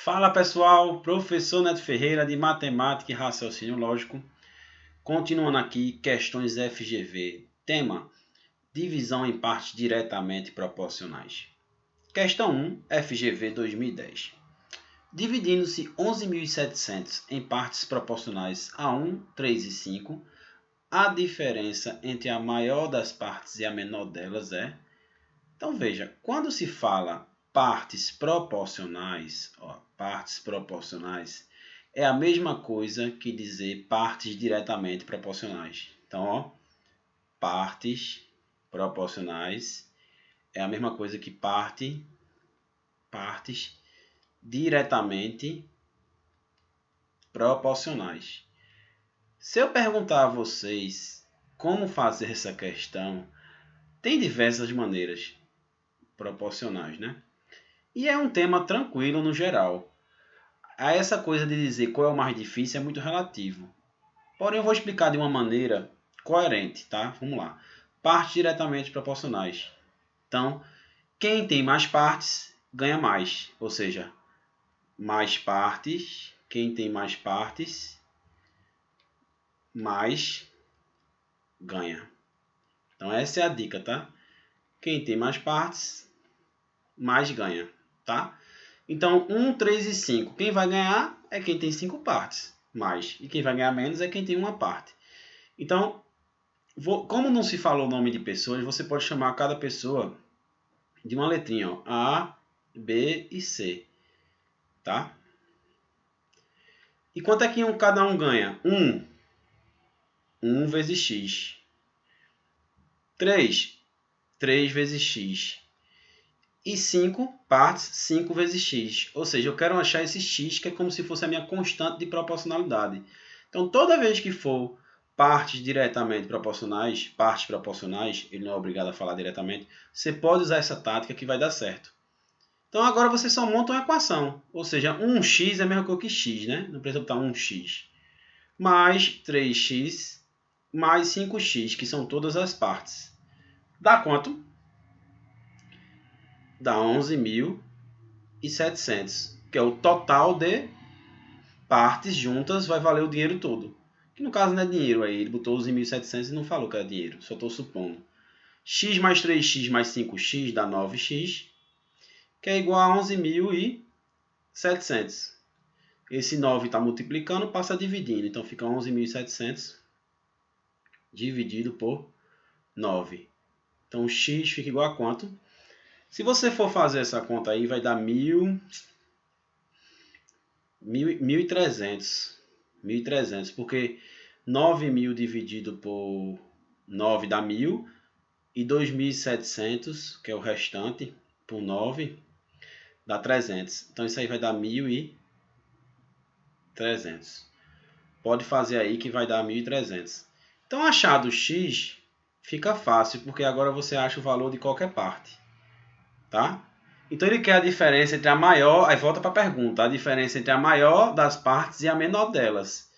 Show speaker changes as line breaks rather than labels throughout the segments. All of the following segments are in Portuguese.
Fala pessoal, professor Neto Ferreira de Matemática e Raciocínio Lógico. Continuando aqui, questões FGV. Tema: divisão em partes diretamente proporcionais. Questão 1, FGV 2010. Dividindo-se 11.700 em partes proporcionais a 1, 3 e 5, a diferença entre a maior das partes e a menor delas é... Então veja, quando se fala partes proporcionais, partes proporcionais é a mesma coisa que dizer partes diretamente proporcionais. Então, partes proporcionais é a mesma coisa que partes diretamente proporcionais. Se eu perguntar a vocês como fazer essa questão, tem diversas maneiras proporcionais, né? E é um tema tranquilo no geral. Essa coisa de dizer qual é o mais difícil é muito relativo. Porém, eu vou explicar de uma maneira coerente, tá? Vamos lá. Partes diretamente proporcionais. Então, quem tem mais partes ganha mais. Ou seja, mais partes. Quem tem mais partes, mais ganha. Então, essa é a dica, tá? Quem tem mais partes, mais ganha, tá? Então, 1, 3 e 5. Quem vai ganhar é quem tem 5 partes. Mais. E quem vai ganhar menos é quem tem uma parte. Então, como não se falou o nome de pessoas, você pode chamar cada pessoa de uma letrinha. Ó, A, B e C. Tá? E quanto é que cada um ganha? 1. 1 vezes X. 3. 3 vezes X. E 5 partes, 5 vezes x. Ou seja, eu quero achar esse x, que é como se fosse a minha constante de proporcionalidade. Então, toda vez que for partes diretamente proporcionais, partes proporcionais, ele não é obrigado a falar diretamente, você pode usar essa tática que vai dar certo. Então, agora você só monta uma equação. Ou seja, 1x é a mesma coisa que x, né? Não precisa botar 1x. Mais 3x mais 5x, que são todas as partes. Dá quanto? Dá 11.700, que é o total de partes juntas, vai valer o dinheiro todo. Que no caso não é dinheiro aí, ele botou 11.700 e não falou que era dinheiro, só estou supondo. X mais 3x mais 5x dá 9x, que é igual a 11.700. Esse 9 está multiplicando, passa dividindo, então fica 11.700 dividido por 9. Então, x fica igual a quanto? Se você for fazer essa conta aí, vai dar 1.300. 1.300, porque 9.000 dividido por 9 dá 1.000. E 2.700, que é o restante, por 9, dá 300. Então, isso aí vai dar 1.300. Pode fazer aí que vai dar 1.300. Então, achado x, fica fácil, porque agora você acha o valor de qualquer parte. Tá? Então ele quer a diferença entre a maior, aí volta para a pergunta, a diferença entre a maior das partes e a menor delas.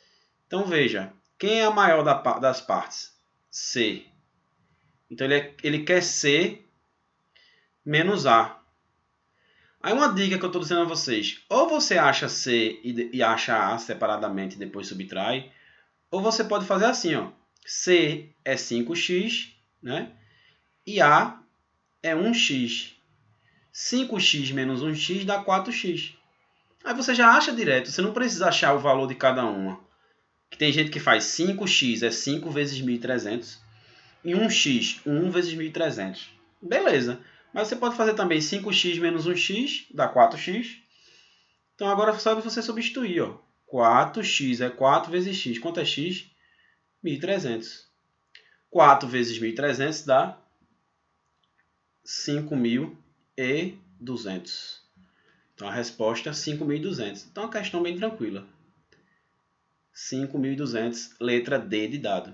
Então veja, quem é a maior das partes? C. Então ele quer C menos A. Aí uma dica que eu estou dizendo a vocês, ou você acha C e acha A separadamente e depois subtrai, ou você pode fazer assim, ó, C é 5x, né? E A é 1x. 5x menos 1x dá 4x. Aí você já acha direto, você não precisa achar o valor de cada uma. Que tem gente que faz 5x é 5 vezes 1.300 e 1x, 1 vezes 1.300. Beleza, mas você pode fazer também 5x menos 1x dá 4x. Então agora só você substituir. Ó. 4x é 4 vezes x. Quanto é x? 1.300. 4 vezes 1.300 dá 5.200. Então, a resposta é 5.200. Então, é uma questão bem tranquila. 5.200, letra D de dado.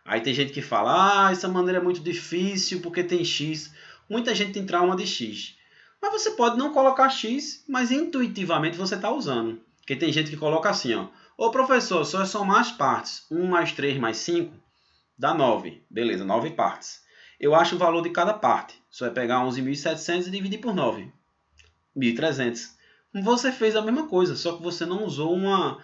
Aí tem gente que fala, essa maneira é muito difícil porque tem x. Muita gente tem trauma de x. Mas você pode não colocar x, mas intuitivamente você está usando. Porque tem gente que coloca assim, ó. Ô professor, só somar as partes. 1 mais 3 mais 5 dá 9. Beleza, 9 partes. Eu acho o valor de cada parte. Só é pegar 11.700 e dividir por 9. 1.300. Você fez a mesma coisa, só que você não usou uma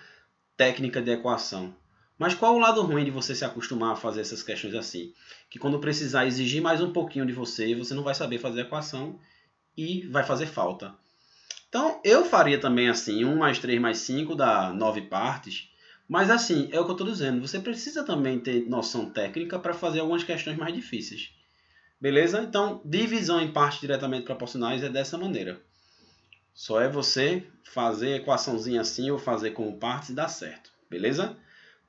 técnica de equação. Mas qual o lado ruim de você se acostumar a fazer essas questões assim? Que quando precisar exigir mais um pouquinho de você, você não vai saber fazer a equação e vai fazer falta. Então, eu faria também assim, 1 mais 3 mais 5 dá 9 partes. Mas assim, é o que eu estou dizendo, você precisa também ter noção técnica para fazer algumas questões mais difíceis. Beleza? Então, divisão em partes diretamente proporcionais é dessa maneira. Só é você fazer a equaçãozinha assim ou fazer como partes e dá certo. Beleza?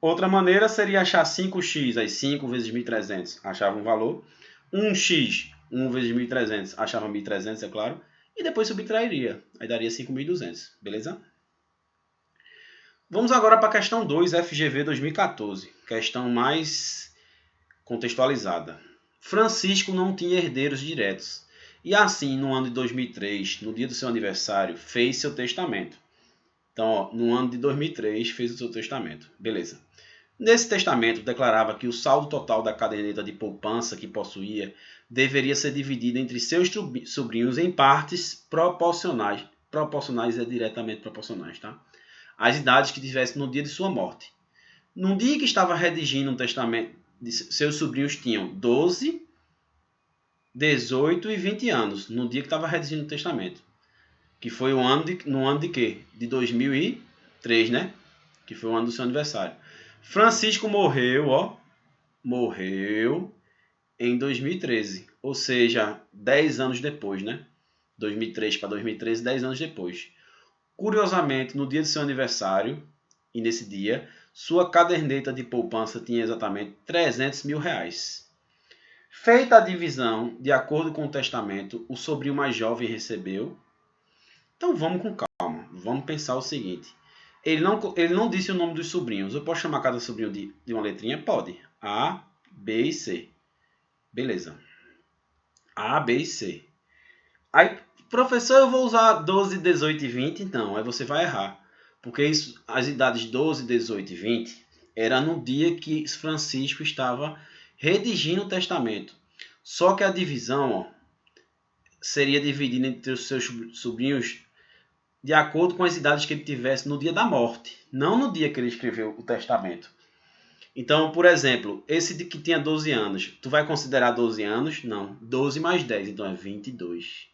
Outra maneira seria achar 5x, aí 5 vezes 1.300, achava um valor. 1x, 1 vezes 1.300, achava 1.300, é claro. E depois subtrairia, aí daria 5.200, beleza? Vamos agora para a questão 2, FGV 2014, questão mais contextualizada. Francisco não tinha herdeiros diretos, e assim, no ano de 2003, no dia do seu aniversário, fez seu testamento. Então, ó, no ano de 2003, fez o seu testamento, beleza. Nesse testamento, declarava que o saldo total da caderneta de poupança que possuía deveria ser dividido entre seus sobrinhos em partes proporcionais. Proporcionais é diretamente proporcionais, tá? Às idades que tivesse no dia de sua morte. No dia que estava redigindo um testamento, seus sobrinhos tinham 12, 18 e 20 anos. No dia que estava redigindo o testamento. Que foi no ano de quê? De 2003, né? Que foi o ano do seu aniversário. Francisco morreu em 2013, ou seja, 10 anos depois, né? 2003 para 2013, 10 anos depois. Curiosamente, no dia de seu aniversário, e nesse dia, sua caderneta de poupança tinha exatamente 300 mil reais. Feita a divisão, de acordo com o testamento, o sobrinho mais jovem recebeu. Então vamos com calma, vamos pensar o seguinte. Ele não disse o nome dos sobrinhos. Eu posso chamar cada sobrinho de uma letrinha? Pode. A, B e C. Beleza. A, B e C. Aí, professor, eu vou usar 12, 18 e 20? Não, aí você vai errar. Porque isso, as idades 12, 18 e 20 era no dia que Francisco estava redigindo o testamento. Só que a divisão seria dividida entre os seus sobrinhos de acordo com as idades que ele tivesse no dia da morte, não no dia que ele escreveu o testamento. Então, por exemplo, esse de que tinha 12 anos, tu vai considerar 12 anos? Não, 12 mais 10, então é 22.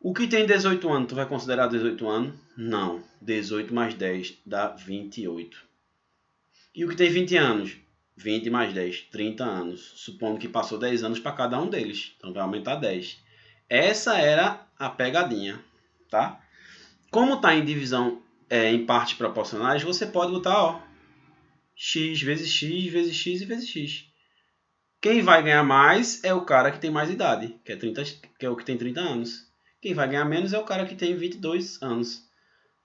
O que tem 18 anos, tu vai considerar 18 anos? Não, 18 mais 10 dá 28. E o que tem 20 anos? 20 mais 10, 30 anos, supondo que passou 10 anos para cada um deles, então vai aumentar 10. Essa era a pegadinha, tá? Como está em divisão em partes proporcionais, você pode botar x vezes x vezes x e vezes x. Quem vai ganhar mais é o cara que tem mais idade, que é o que tem 30 anos. Quem vai ganhar menos é o cara que tem 22 anos,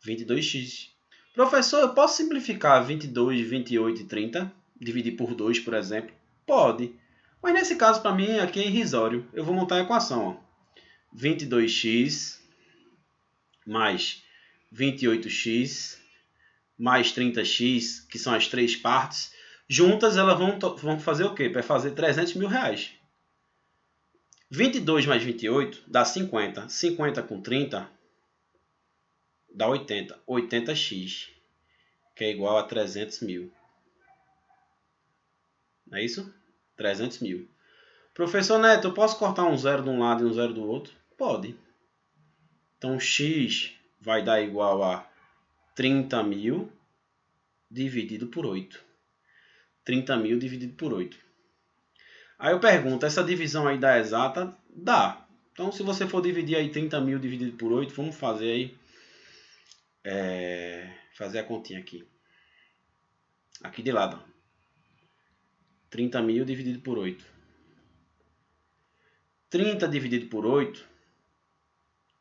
22x. Professor, eu posso simplificar 22, 28 e 30? Dividir por 2, por exemplo? Pode. Mas nesse caso, para mim, aqui é irrisório. Eu vou montar a equação. 22x mais 28x mais 30x, que são as três partes, juntas elas vão fazer o quê? Vai fazer 300 mil reais. 22 mais 28 dá 50. 50 com 30 dá 80. 80x, que é igual a 300 mil. Não é isso? 300 mil. Professor Neto, eu posso cortar um zero de um lado e um zero do outro? Pode. Então, x vai dar igual a 30 mil dividido por 8. 30 mil dividido por 8. Aí eu pergunto, essa divisão aí dá exata? Dá. Então, se você for dividir aí 30 mil dividido por 8, vamos fazer aí... fazer a continha aqui. Aqui de lado. 30 mil dividido por 8. 30 dividido por 8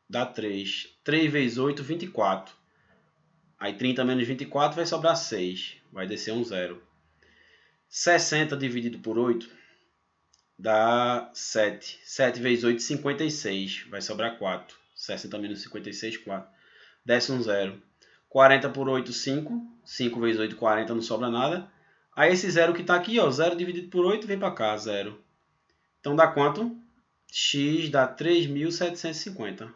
dá 3. 3 vezes 8, 24. Aí 30 menos 24 vai sobrar 6. Vai descer um zero. 60 dividido por 8 dá 7. 7 vezes 8, 56. Vai sobrar 4. 60 menos 56, 4. Desce um zero. 40 por 8, 5. 5 vezes 8, 40, não sobra nada. Aí esse zero que está aqui, 0 dividido por 8, vem para cá, 0. Então dá quanto? X dá 3.750.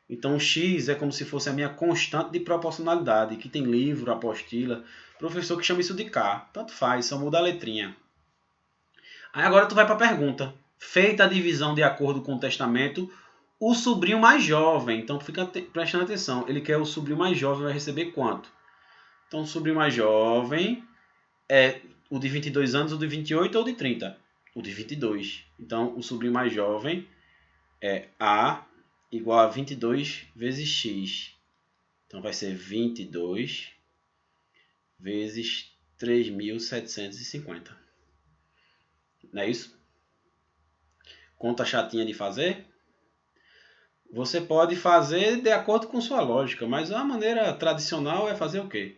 Então, o x é como se fosse a minha constante de proporcionalidade, que tem livro, apostila, professor que chama isso de k. Tanto faz, só muda a letrinha. Aí agora tu vai para a pergunta. Feita a divisão de acordo com o testamento, o sobrinho mais jovem, então fica prestando atenção, ele quer o sobrinho mais jovem, vai receber quanto? Então, o sobrinho mais jovem é o de 22 anos, o de 28 ou o de 30? O de 22. Então, o sobrinho mais jovem é A igual a 22 vezes X. Então, vai ser 22 vezes 3.750. Não é isso? Conta chatinha de fazer? Você pode fazer de acordo com sua lógica, mas a maneira tradicional é fazer o quê?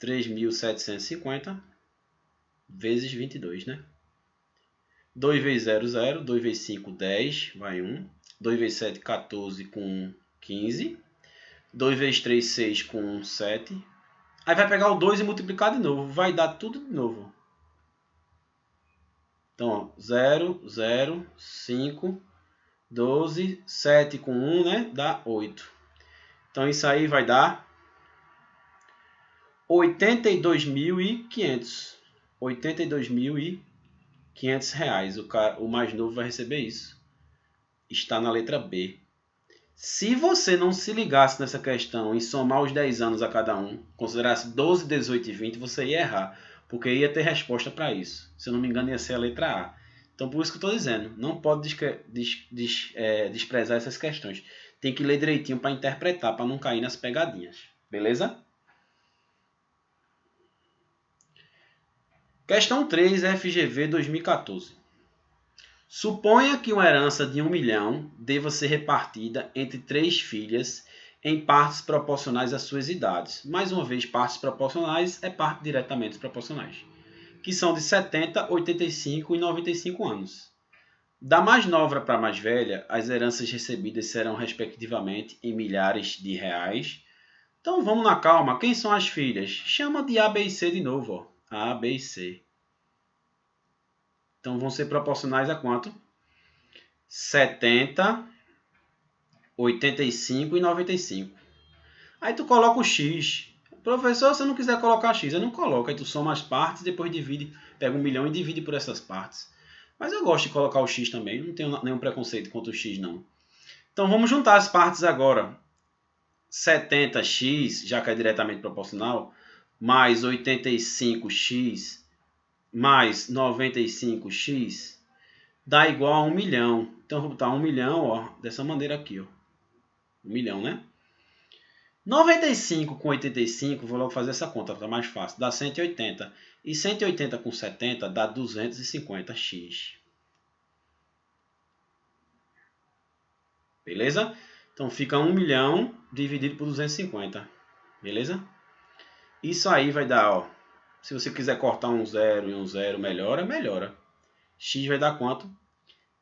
3.750 vezes 22, né? 2 vezes 0, 0. 2 vezes 5, 10. Vai 1. 2 vezes 7, 14 com 1, 15. 2 vezes 3, 6 com 1, 7. Aí vai pegar o 2 e multiplicar de novo. Vai dar tudo de novo. Então, ó, 0, 0, 5, 12, 7 com 1, né? Dá 8. Então, isso aí vai dar 82.500. 82.500 reais. O mais novo vai receber isso. Está na letra B. Se você não se ligasse nessa questão e somar os 10 anos a cada um, considerasse 12, 18 e 20, você ia errar, porque ia ter resposta para isso. Se eu não me engano, ia ser a letra A. Então, por isso que eu estou dizendo, não pode desprezar essas questões. Tem que ler direitinho para interpretar, para não cair nas pegadinhas. Beleza? Questão 3, FGV 2014. Suponha que uma herança de 1 milhão deva ser repartida entre 3 filhas em partes proporcionais às suas idades. Mais uma vez, partes proporcionais é parte diretamente proporcionais, que são de 70, 85 e 95 anos. Da mais nova para a mais velha, as heranças recebidas serão respectivamente em milhares de reais. Então vamos na calma, quem são as filhas? Chama de A, B e C de novo. Ó. A, B e C. Então vão ser proporcionais a quanto? 70, 85 e 95. Aí tu coloca o X. Professor, se eu não quiser colocar X, eu não coloco. Aí tu soma as partes, depois divide, pega 1 milhão e divide por essas partes. Mas eu gosto de colocar o X também, não tenho nenhum preconceito contra o X não. Então vamos juntar as partes agora. 70x, já que é diretamente proporcional, mais 85x, mais 95x, dá igual a 1 milhão. Então, vou botar 1 milhão, ó, dessa maneira aqui, ó. 1 milhão, né? 95 com 85, vou logo fazer essa conta, tá mais fácil. Dá 180. E 180 com 70 dá 250x. Beleza? Então, fica 1 milhão dividido por 250. Beleza? Isso aí vai dar, ó. Se você quiser cortar um 0 e um 0, melhora, melhora. X vai dar quanto?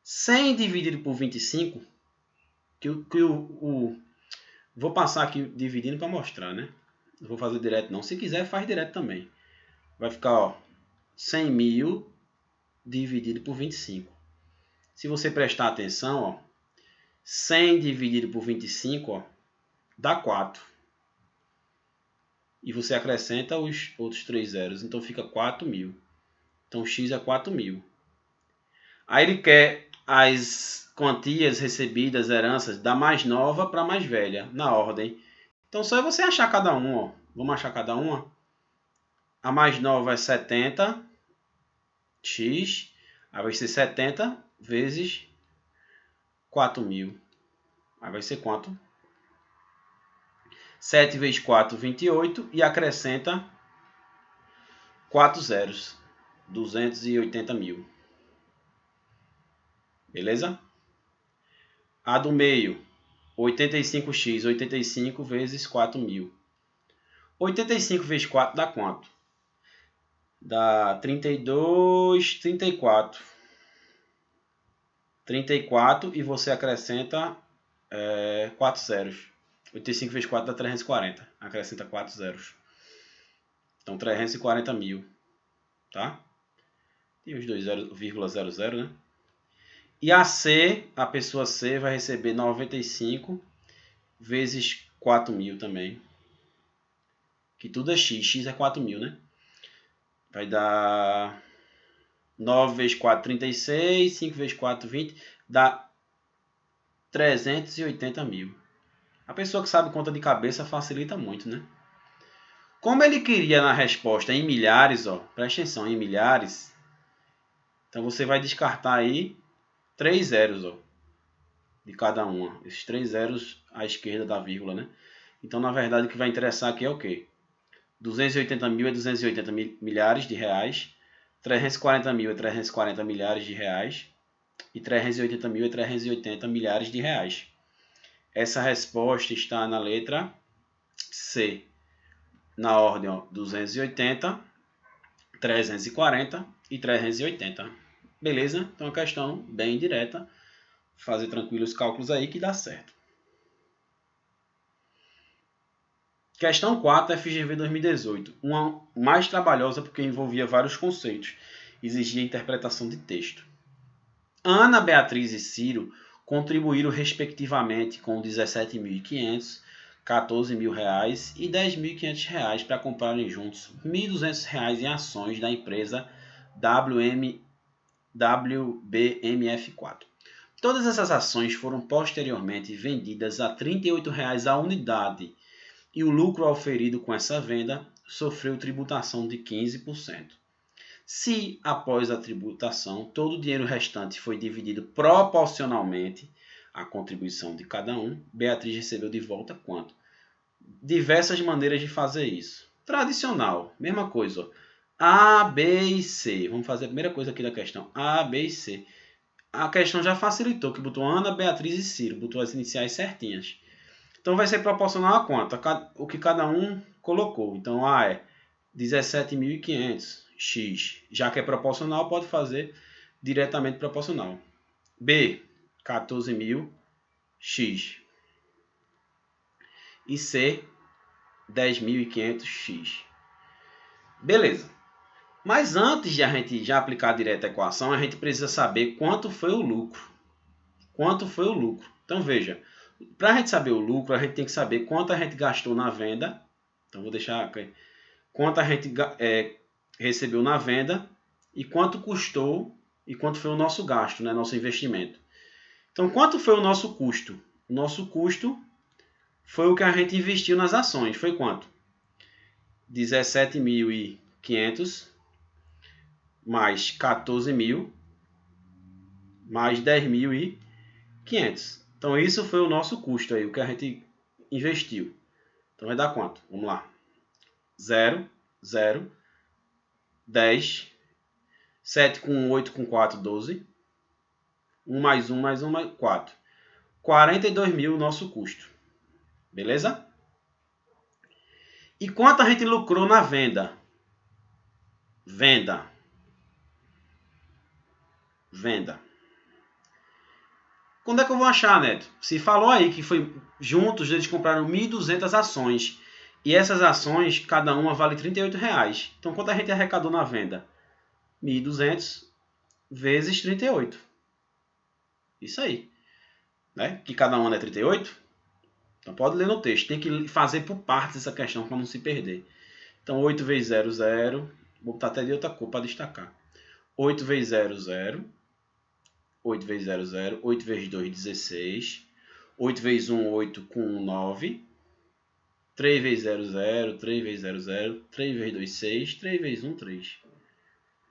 100 dividido por 25, vou passar aqui dividindo para mostrar, né? Não vou fazer direto não. Se quiser, faz direto também. Vai ficar, ó, 100 mil dividido por 25. Se você prestar atenção, ó, 100 dividido por 25, ó, dá 4. E você acrescenta os outros 3 zeros, então fica 4 mil. Então, x é 4 mil. Aí ele quer as quantias recebidas, heranças, da mais nova para a mais velha, na ordem. Então, só é você achar cada um. Ó. Vamos achar cada uma? A mais nova é 70x. Aí vai ser 70 vezes 4 mil. Aí vai ser quanto? 7 vezes 4, 28. E acrescenta 4 zeros. 280 mil. Beleza? A do meio, 85x, 85 vezes 4 mil. 85 vezes 4 dá quanto? Dá 32, 34. 34 e você acrescenta 4 zeros. 85 vezes 4 dá 340. Acrescenta 4 zeros. Então 340 mil. Tá? E os 2,00, né? E a C, a pessoa C, vai receber 95 vezes 4.000 também. Que tudo é x. X é 4.000, né? Vai dar 9 vezes 4, 36. 5 vezes 4, 20. Dá 380.000. A pessoa que sabe conta de cabeça facilita muito, né? Como ele queria na resposta em milhares, ó, presta atenção, em milhares. Então você vai descartar aí 3 zeros, ó, de cada uma. Esses 3 zeros à esquerda da vírgula, né? Então, na verdade, o que vai interessar aqui é o quê? 280.000 é 280 milhares de reais. 340.000 é 340 milhares de reais. E 380.000 é 380 milhares de reais. Essa resposta está na letra C. Na ordem, ó, 280, 340 e 380. Beleza? Então, é uma questão bem direta. Fazer tranquilo os cálculos aí que dá certo. Questão 4, FGV 2018. Uma mais trabalhosa porque envolvia vários conceitos. Exigia interpretação de texto. Ana, Beatriz e Ciro contribuíram respectivamente com 17.500, 14.000 reais e 10.500 reais para comprarem juntos 1.200 reais em ações da empresa WBMF4. Todas essas ações foram posteriormente vendidas a R$ 38 reais a unidade e o lucro auferido com essa venda sofreu tributação de 15%. Se, após a tributação, todo o dinheiro restante foi dividido proporcionalmente à contribuição de cada um, Beatriz recebeu de volta quanto? Diversas maneiras de fazer isso. Tradicional, mesma coisa. Ó. A, B e C. Vamos fazer a primeira coisa aqui da questão. A, B e C. A questão já facilitou, que botou Ana, Beatriz e Ciro. Botou as iniciais certinhas. Então vai ser proporcional a quanto? O que cada um colocou. Então A é 17.500 x. Já que é proporcional, pode fazer diretamente proporcional. B, 14.000 x. E C, 10.500 x. Beleza. Mas antes de a gente já aplicar direto a equação, a gente precisa saber quanto foi o lucro. Quanto foi o lucro. Então veja, para a gente saber o lucro, a gente tem que saber quanto a gente gastou na venda. Então vou deixar aqui. Quanto a gente recebeu na venda e quanto custou e quanto foi o nosso gasto, né, nosso investimento. Então, quanto foi o nosso custo? O nosso custo foi o que a gente investiu nas ações. Foi quanto? 17.500 mais 14.000 mais 10.500. Então, isso foi o nosso custo aí, o que a gente investiu. Então, vai dar quanto? Vamos lá. 0, 0, 10, 7 com 8 com 4, 12. 1 mais 1 mais 1 mais 4. 42.000 o nosso custo. Beleza? E quanto a gente lucrou na venda? Venda. Quando é que eu vou achar, Neto? Se falou aí que foi juntos eles compraram 1.200 ações. E essas ações, cada uma vale R$ 38 reais. Então, quanto a gente arrecadou na venda? 1.200 vezes 38. Isso aí. Né? Que cada uma é 38. Então, pode ler no texto. Tem que fazer por partes essa questão para não se perder. Então, 8 vezes 0, 0. Vou botar até de outra cor para destacar. 8 vezes 0, 0. 8 vezes 0, 0. 8 vezes 2, 16. 8 vezes 1, 8 com 9. 3 vezes 0, 0. 3 vezes 0, 0. 3 vezes 2, 6. 3 vezes 1, 3.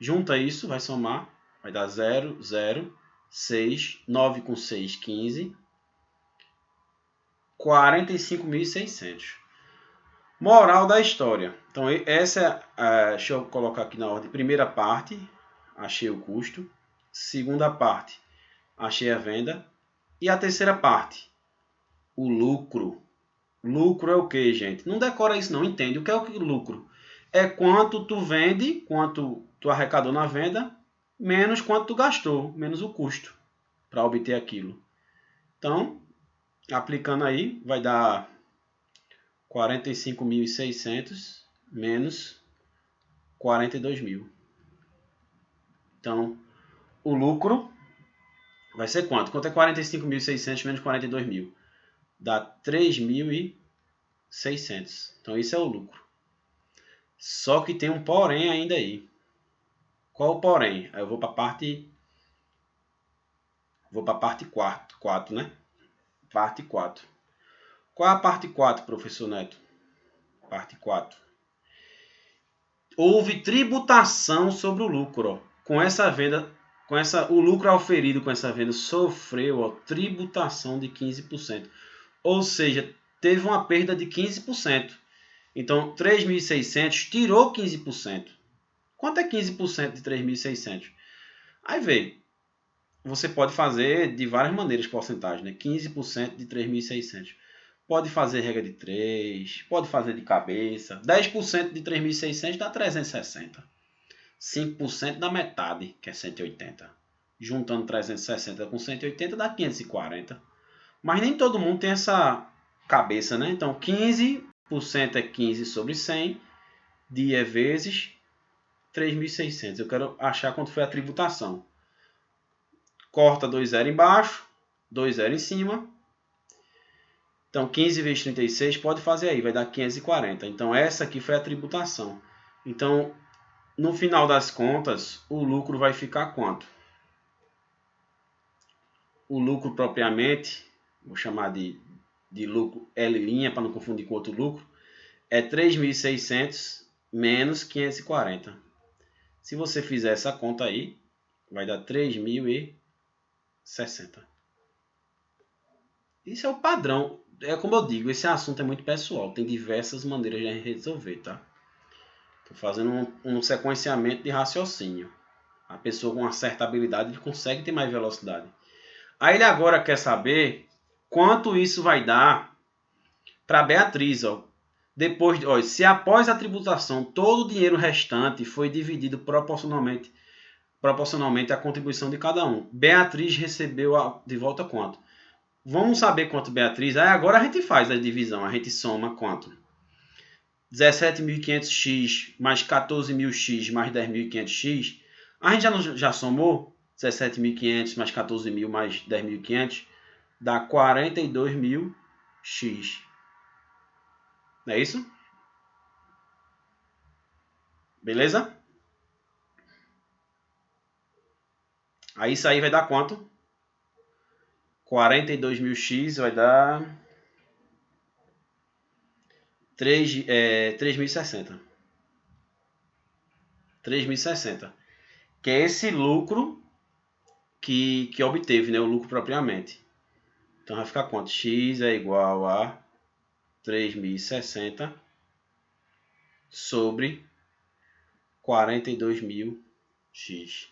Junta isso, vai somar. Vai dar 0, 0, 6. 9 com 6, 15. 45.600. Moral da história. Então, essa deixa eu colocar aqui na ordem. Primeira parte, achei o custo. Segunda parte, achei a venda. E a terceira parte, o lucro. Lucro é o que, gente? Não decora isso não, entende. O que é o lucro? É quanto tu vende, quanto tu arrecadou na venda, menos quanto tu gastou, menos o custo para obter aquilo. Então, aplicando aí, vai dar 45.600 menos 42.000. Então, o lucro vai ser quanto? Quanto é 45.600 menos 42.000? dá 3.600. Então, isso é o lucro. Só que tem um porém ainda aí. Qual o porém? Aí eu vou para a parte 4, né? Parte 4. Qual é a parte 4, professor Neto? Parte 4. Houve tributação sobre o lucro. Ó. Com essa venda, o lucro auferido com essa venda sofreu, ó, tributação de 15%. Ou seja, teve uma perda de 15%. Então, 3.600 tirou 15%. Quanto é 15% de 3.600? Aí veio. Você pode fazer de várias maneiras porcentagem, né? 15% de 3.600. Pode fazer regra de 3, pode fazer de cabeça. 10% de 3.600 dá 360. 5% dá metade, que é 180. Juntando 360 com 180 dá 540. Mas nem todo mundo tem essa cabeça, né? Então 15% é 15 sobre 100, dia vezes 3.600. Eu quero achar quanto foi a tributação. Corta 2 zero embaixo, 2 zero em cima. Então 15 vezes 36 pode fazer aí, vai dar 540. Então essa aqui foi a tributação. Então no final das contas, o lucro vai ficar quanto? O lucro propriamente, vou chamar de lucro L' para não confundir com outro lucro, é 3.600 menos 540. Se você fizer essa conta aí, vai dar 3.060. Isso é o padrão. É como eu digo, esse assunto é muito pessoal. Tem diversas maneiras de resolver, tá? Estou fazendo um sequenciamento de raciocínio. A pessoa com uma certa habilidade consegue ter mais velocidade. Aí ele agora quer saber quanto isso vai dar para Beatriz. Ó. Depois, ó, se após a tributação todo o dinheiro restante foi dividido proporcionalmente à contribuição de cada um. Beatriz recebeu de volta quanto? Vamos saber quanto Beatriz... Aí agora a gente faz a divisão. A gente soma quanto? 17.500x mais 14.000x mais 10.500x. A gente já somou 17.500 mais 14.000 mais 10.500. Dá 42.000x. Não é isso? Beleza? Aí isso aí vai dar quanto? 42.000x vai dar 3.060. 3.060. Que é esse lucro que obteve, né? O lucro propriamente. Então vai ficar quanto? X é igual a 3.060 sobre 42.000x.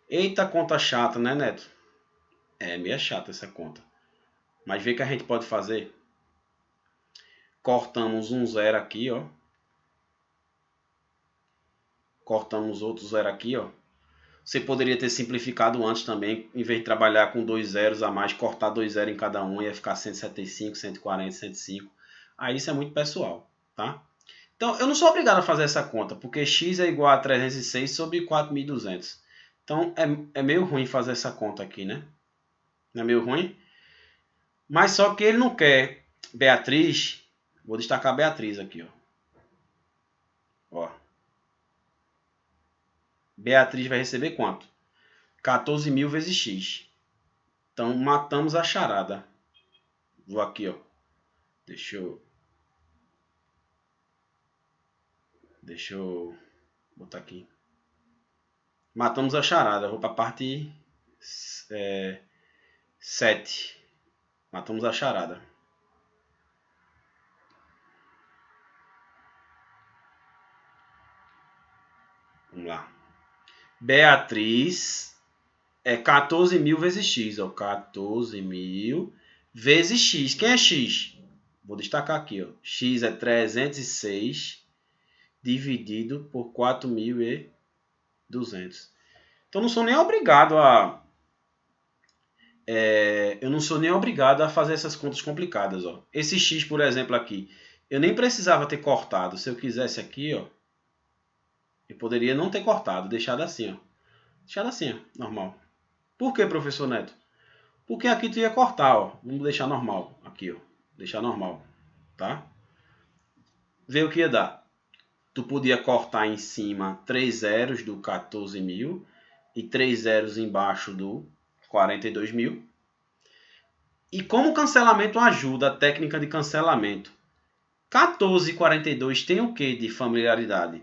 Eita, conta chata, né, Neto? É meio chata essa conta. Mas vê que a gente pode fazer. Cortamos um zero aqui, ó. Cortamos outro zero aqui, ó. Você poderia ter simplificado antes também, em vez de trabalhar com 2 zeros a mais, cortar 2 zeros em cada um, ia ficar 175, 140, 105. Aí isso é muito pessoal, tá? Então, eu não sou obrigado a fazer essa conta, porque x é igual a 306 sobre 4.200. Então, é meio ruim fazer essa conta aqui, né? Não é meio ruim? Mas só que ele não quer Beatriz. Vou destacar Beatriz aqui, ó. Beatriz vai receber quanto? 14.000 vezes x. Então, matamos a charada. Vou aqui, ó. Deixa eu botar aqui. Matamos a charada. Vou para a parte 7. Matamos a charada. Vamos lá. Beatriz é 14.000 vezes x. Ó. 14.000 vezes x. Quem é x? Vou destacar aqui. Ó. X é 306 dividido por 4.200. Então, eu não sou nem obrigado a fazer essas contas complicadas. Ó. Esse x, por exemplo, aqui, eu nem precisava ter cortado. Se eu quisesse aqui, ó, eu poderia não ter cortado, deixado assim, ó. Deixado assim, ó, normal. Por que, professor Neto? Porque aqui tu ia cortar, ó. Vamos deixar normal, aqui, ó. deixar normal, tá? Vê o que ia dar. Tu podia cortar em cima 3 zeros do 14.000 e 3 zeros embaixo do 42.000. E como o cancelamento ajuda, a técnica de cancelamento. 14 e 42 tem o que de familiaridade?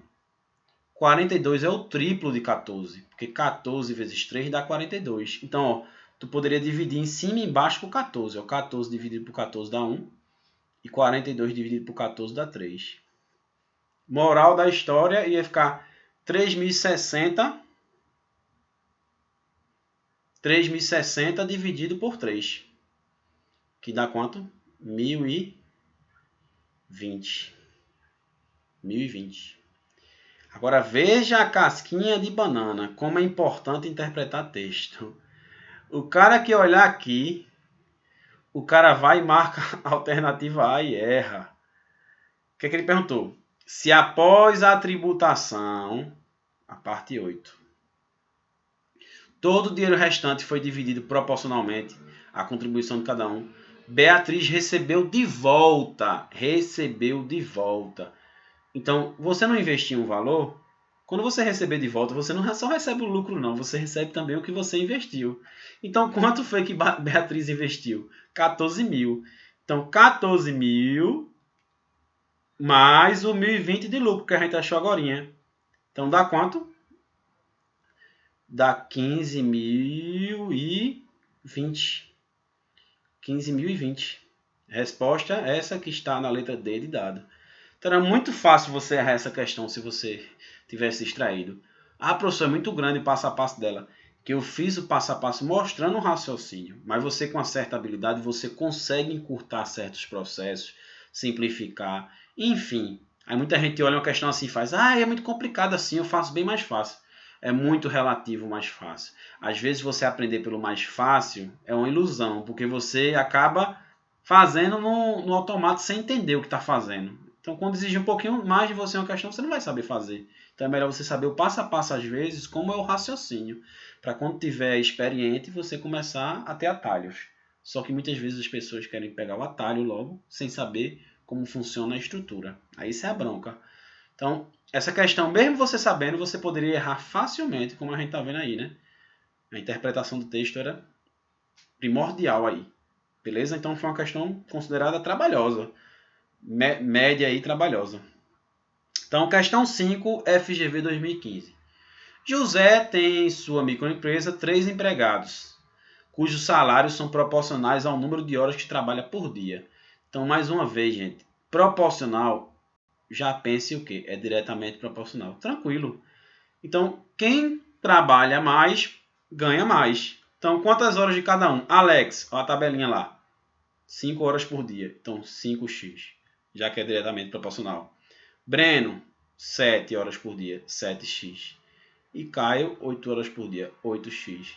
42 é o triplo de 14, porque 14 vezes 3 dá 42. Então, ó, tu poderia dividir em cima e embaixo por 14. Ó, 14 dividido por 14 dá 1 e 42 dividido por 14 dá 3. Moral da história ia ficar 3.060 dividido por 3. Que dá quanto? 1.020. 1.020. Agora veja a casquinha de banana, como é importante interpretar texto. O cara que olhar aqui, o cara vai e marca a alternativa A e erra. O que é que ele perguntou? Se após a tributação, a parte 8, todo o dinheiro restante foi dividido proporcionalmente à contribuição de cada um, Beatriz recebeu de volta. Então, você não investiu um valor, quando você receber de volta, você não só recebe o lucro não, você recebe também o que você investiu. Então, quanto foi que Beatriz investiu? 14.000. Então, 14.000 mais o 1.020 de lucro que a gente achou agorinha. Então, dá quanto? Dá 15.020. 15.020. Resposta essa que está na letra D de dado. Então era muito fácil você errar essa questão se você tivesse extraído. Ah, professor, é muito grande o passo a passo dela. Que eu fiz o passo a passo mostrando o raciocínio. Mas você com uma certa habilidade, você consegue encurtar certos processos, simplificar, enfim. Aí muita gente olha uma questão assim e faz, é muito complicado assim, eu faço bem mais fácil. É muito relativo o mais fácil. Às vezes você aprender pelo mais fácil é uma ilusão, porque você acaba fazendo no automático sem entender o que está fazendo. Então, quando exige um pouquinho mais de você uma questão, você não vai saber fazer. Então, é melhor você saber o passo a passo, às vezes, como é o raciocínio. Para quando tiver experiente, você começar a ter atalhos. Só que muitas vezes as pessoas querem pegar o atalho logo, sem saber como funciona a estrutura. Aí isso é a bronca. Então, essa questão, mesmo você sabendo, você poderia errar facilmente, como a gente está vendo aí, né? A interpretação do texto era primordial aí. Beleza? Então, foi uma questão considerada trabalhosa. Média aí trabalhosa. Então, questão 5, FGV 2015. José tem em sua microempresa 3 empregados, cujos salários são proporcionais ao número de horas que trabalha por dia. Então, mais uma vez, gente, proporcional, já pense o quê? É diretamente proporcional. Tranquilo. Então, quem trabalha mais, ganha mais. Então, quantas horas de cada um? Alex, olha a tabelinha lá. 5 horas por dia. Então, 5x, já que é diretamente proporcional. Breno, 7 horas por dia, 7x. E Caio, 8 horas por dia, 8x.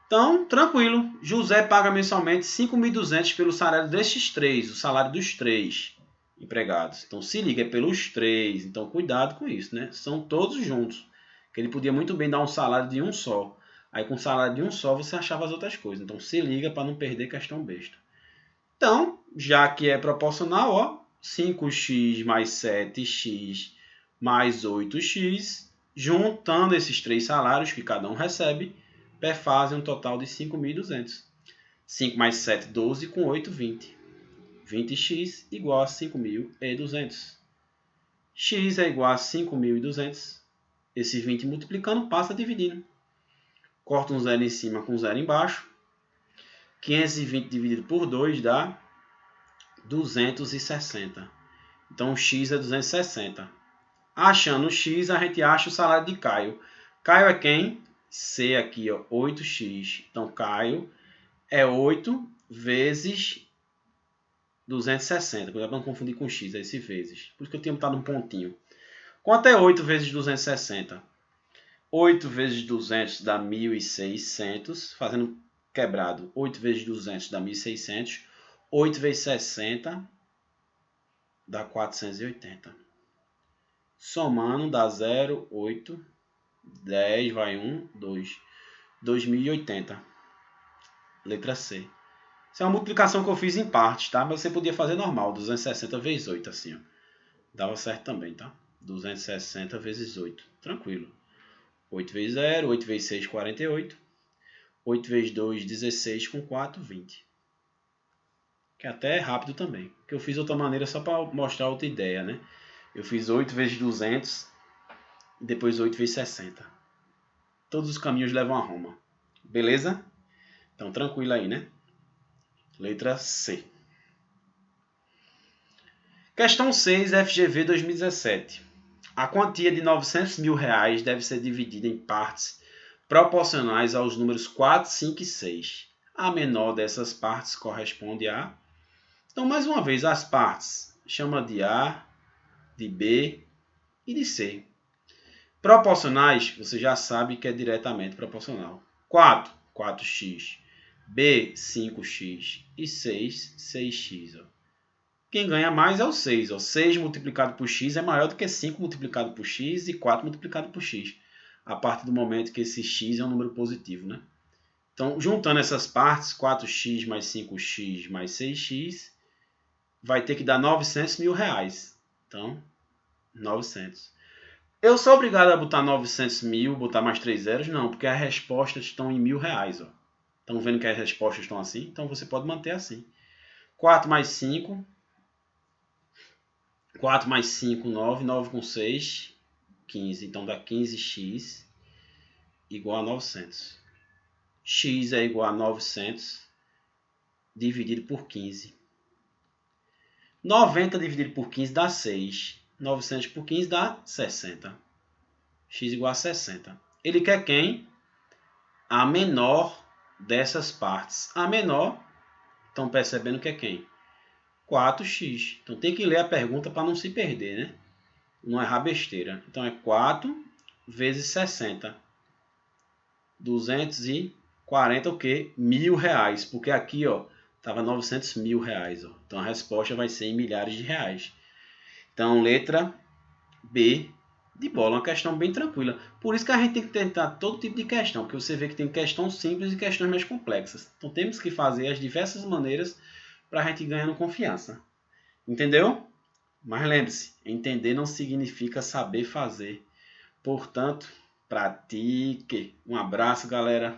Então, tranquilo. José paga mensalmente 5.200 pelo salário destes 3, o salário dos 3 empregados. Então, se liga, é pelos 3. Então, cuidado com isso, né? São todos juntos. Que ele podia muito bem dar um salário de um só. Aí, com o salário de um só, você achava as outras coisas. Então, se liga para não perder questão besta. Então, já que é proporcional, ó, 5x mais 7x mais 8x, juntando esses 3 salários que cada um recebe, fazem um total de 5.200. 5 mais 7, 12, com 8, 20. 20x igual a 5.200. X é igual a 5.200. Esse 20 multiplicando passa dividindo. Corta um zero em cima com um zero embaixo. 520 dividido por 2 dá 260. Então, o x é 260. Achando o x, a gente acha o salário de Caio. Caio é quem? C aqui, ó, 8x. Então, Caio é 8 vezes 260. Cuidado para não confundir com x, é esse vezes. Por isso que eu tinha botado um pontinho. Quanto é 8 vezes 260? 8 vezes 200 dá 1.600. Fazendo quebrado. 8 vezes 200 dá 1.600. 8 vezes 60 dá 480. Somando dá 0, 8, 10, vai 1, 2. 2.080. Letra C. Isso é uma multiplicação que eu fiz em partes, tá? Mas você podia fazer normal, 260 vezes 8, assim, ó. Dava certo também, tá? 260 vezes 8, tranquilo. 8 vezes 0, 8 vezes 6, 48. 8 vezes 2, 16, com 4, 20. Que até é rápido também. Que eu fiz outra maneira só para mostrar outra ideia, né? Eu fiz 8 vezes 200 e depois 8 vezes 60. Todos os caminhos levam a Roma. Beleza? Então tranquilo aí, né? Letra C. Questão 6, FGV 2017. A quantia de 900 mil reais deve ser dividida em partes proporcionais aos números 4, 5 e 6. A menor dessas partes corresponde a... Então, mais uma vez, as partes chama de A, de B e de C. Proporcionais, você já sabe que é diretamente proporcional. 4, 4x. B, 5x. E 6, 6x. Ó. Quem ganha mais é o 6. Ó. 6 multiplicado por x é maior do que 5 multiplicado por x e 4 multiplicado por x. A partir do momento que esse x é um número positivo, né? Então, juntando essas partes, 4x mais 5x mais 6x, vai ter que dar 900 mil reais. Então, 900. Eu sou obrigado a botar 900 mil, botar mais 3 zeros? Não, porque as respostas estão em R$ 1.000. Ó. Estão vendo que as respostas estão assim? Então, você pode manter assim. 4 mais 5... 4 mais 5, 9. 9 com 6, 15. Então dá 15x igual a 900. X é igual a 900 dividido por 15. 90 dividido por 15 dá 6. 900 por 15 dá 60. X igual a 60. Ele quer quem? A menor dessas partes. A menor, estão percebendo que é quem? 4x. Então tem que ler a pergunta para não se perder, né? Não errar besteira. Então é 4 vezes 60. 240 o quê? R$ 1.000. Porque aqui, ó, estava 900 mil reais. Ó. Então a resposta vai ser em milhares de reais. Então, letra B de bola. Uma questão bem tranquila. Por isso que a gente tem que tentar todo tipo de questão. Porque você vê que tem questões simples e questões mais complexas. Então temos que fazer as diversas maneiras para a gente ir ganhando confiança. Entendeu? Mas lembre-se, entender não significa saber fazer. Portanto, pratique. Um abraço, galera.